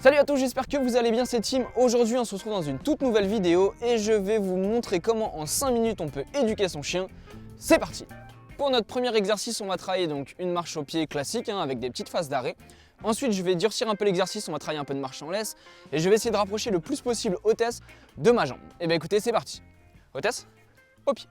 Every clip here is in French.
Salut à tous, j'espère que vous allez bien, c'est Tim. Aujourd'hui on se retrouve dans une toute nouvelle vidéo et je vais vous montrer comment en 5 minutes on peut éduquer son chien. C'est parti. Pour notre premier exercice, on va travailler donc une marche au pied classique avec des petites phases d'arrêt. Ensuite je vais durcir un peu l'exercice, on va travailler un peu de marche en laisse et je vais essayer de rapprocher le plus possible Hôtesse de ma jambe. Et bien écoutez, c'est parti. Hôtesse, au pied.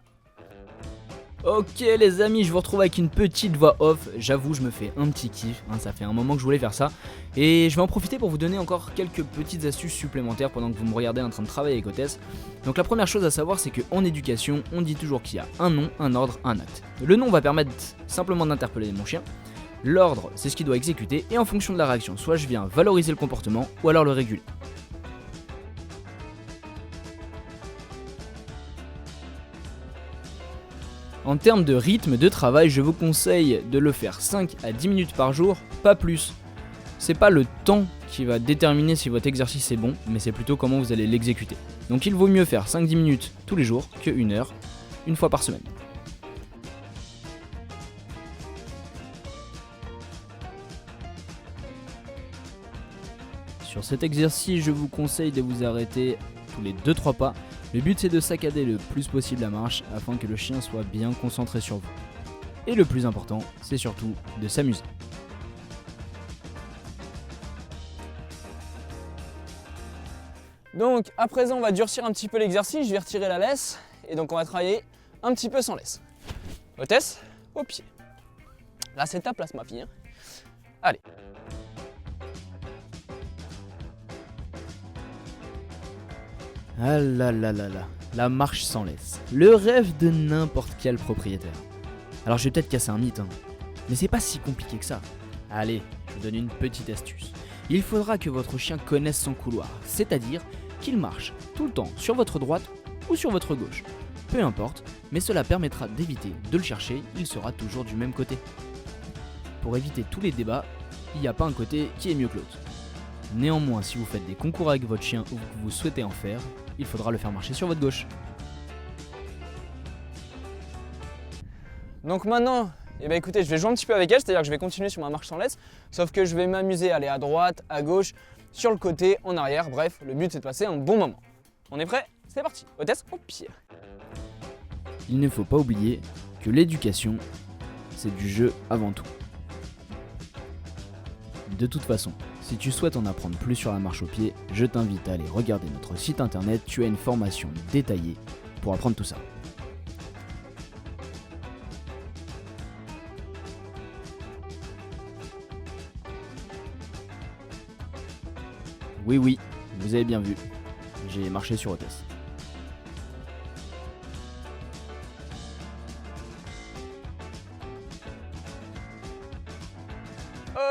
Ok les amis, je vous retrouve avec une petite voix off. J'avoue, je me fais un petit kiff, ça fait un moment que je voulais faire ça. Et je vais en profiter pour vous donner encore quelques petites astuces supplémentaires pendant que vous me regardez en train de travailler avec Hôtesse. Donc la première chose à savoir, c'est qu'en éducation, on dit toujours qu'il y a un nom, un ordre, un acte. Le nom va permettre simplement d'interpeller mon chien. L'ordre, c'est ce qu'il doit exécuter, et en fonction de la réaction, soit je viens valoriser le comportement, ou alors le réguler. En termes de rythme de travail, je vous conseille de le faire 5 à 10 minutes par jour, pas plus. C'est pas le temps qui va déterminer si votre exercice est bon, mais c'est plutôt comment vous allez l'exécuter. Donc il vaut mieux faire 5-10 minutes tous les jours que 1 heure, une fois par semaine. Sur cet exercice, je vous conseille de vous arrêter tous les 2-3 pas. Le but c'est de saccader le plus possible la marche afin que le chien soit bien concentré sur vous. Et le plus important, c'est surtout de s'amuser. Donc à présent on va durcir un petit peu l'exercice, je vais retirer la laisse et donc on va travailler un petit peu sans laisse. Hôtesse, au pied. Là c'est ta place ma fille. Allez. Ah là là là là, la marche sans laisse. Le rêve de n'importe quel propriétaire. Alors je vais peut-être casser un mythe, mais c'est pas si compliqué que ça. Allez, je vous donne une petite astuce. Il faudra que votre chien connaisse son couloir, c'est-à-dire qu'il marche tout le temps sur votre droite ou sur votre gauche. Peu importe, mais cela permettra d'éviter de le chercher, il sera toujours du même côté. Pour éviter tous les débats, il n'y a pas un côté qui est mieux que l'autre. Néanmoins, si vous faites des concours avec votre chien ou que vous souhaitez en faire, il faudra le faire marcher sur votre gauche. Donc maintenant, écoutez, je vais jouer un petit peu avec elle, c'est-à-dire que je vais continuer sur ma marche sans laisse, sauf que je vais m'amuser à aller à droite, à gauche, sur le côté, en arrière, bref, le but c'est de passer un bon moment. On est prêt? C'est parti. Hôtesse au pied. Il ne faut pas oublier que l'éducation, c'est du jeu avant tout. De toute façon, si tu souhaites en apprendre plus sur la marche au pied, je t'invite à aller regarder notre site internet, tu as une formation détaillée pour apprendre tout ça. Oui, vous avez bien vu, j'ai marché sur Hôtesse.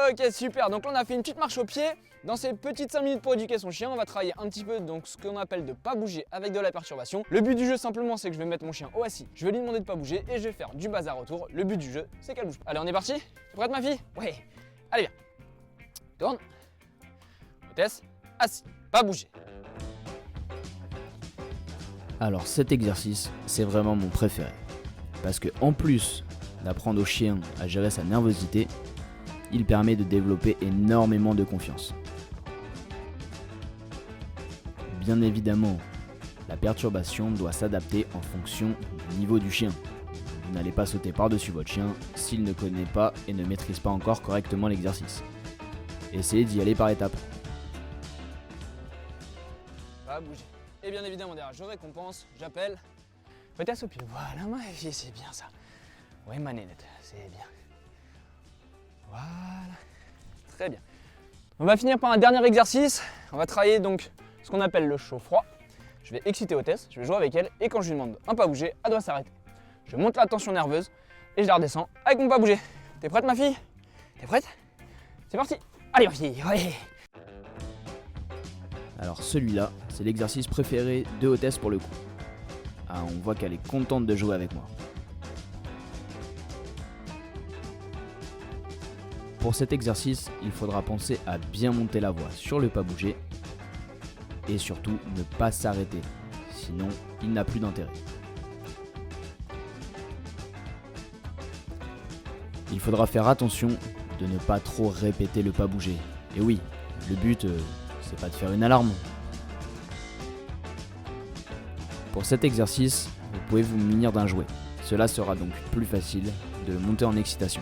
Ok, super, donc là on a fait une petite marche au pied. Dans ces petites 5 minutes pour éduquer son chien, on va travailler un petit peu donc ce qu'on appelle de pas bouger avec de la perturbation. Le but du jeu simplement c'est que je vais mettre mon chien au assis, je vais lui demander de pas bouger et je vais faire du bazar autour. Le but du jeu c'est qu'elle bouge pas. Allez, on est parti? T'es prête ma fille? Ouais. Allez viens. Tourne. Hôtesse, assis, pas bouger. Alors cet exercice, c'est vraiment mon préféré. Parce que en plus d'apprendre au chien à gérer sa nervosité, il permet de développer énormément de confiance. Bien évidemment, la perturbation doit s'adapter en fonction du niveau du chien. Vous n'allez pas sauter par-dessus votre chien s'il ne connaît pas et ne maîtrise pas encore correctement l'exercice. Essayez d'y aller par étapes. Pas bouger. Et bien évidemment derrière, je récompense, j'appelle. Hôtesse au pied. Voilà ma fille, c'est bien ça. Ouais ma nénette, c'est bien. Voilà, très bien. On va finir par un dernier exercice. On va travailler donc ce qu'on appelle le chaud-froid. Je vais exciter Hôtesse, je vais jouer avec elle et quand je lui demande un pas bouger, elle doit s'arrêter. Je monte la tension nerveuse et je la redescends avec mon pas bouger. T'es prête ma fille? T'es prête? C'est parti. Allez ma fille, ouais. Alors celui-là, c'est l'exercice préféré de Hôtesse pour le coup. Ah, on voit qu'elle est contente de jouer avec moi. Pour cet exercice, il faudra penser à bien monter la voix sur le pas bouger et surtout ne pas s'arrêter, sinon il n'a plus d'intérêt. Il faudra faire attention de ne pas trop répéter le pas bouger. Et oui, le but c'est pas de faire une alarme. Pour cet exercice, vous pouvez vous munir d'un jouet. Cela sera donc plus facile de le monter en excitation.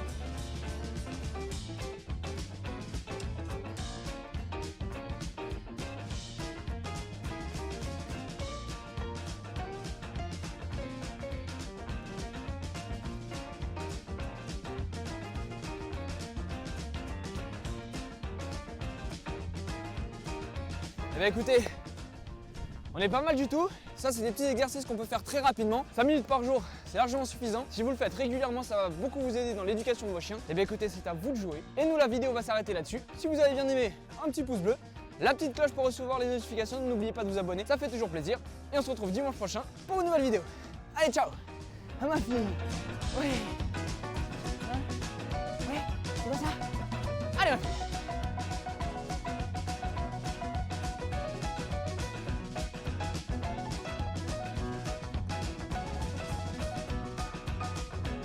Eh bien écoutez, on est pas mal du tout. Ça c'est des petits exercices qu'on peut faire très rapidement. 5 minutes par jour, c'est largement suffisant. Si vous le faites régulièrement, ça va beaucoup vous aider dans l'éducation de vos chiens. Eh bien écoutez, c'est à vous de jouer. Et nous, la vidéo va s'arrêter là-dessus. Si vous avez bien aimé, un petit pouce bleu, la petite cloche pour recevoir les notifications. N'oubliez pas de vous abonner, ça fait toujours plaisir. Et on se retrouve dimanche prochain pour une nouvelle vidéo. Allez, ciao. Ah ma fille. Ouais. Hein? Ouais, c'est quoi ça? Allez ma fille.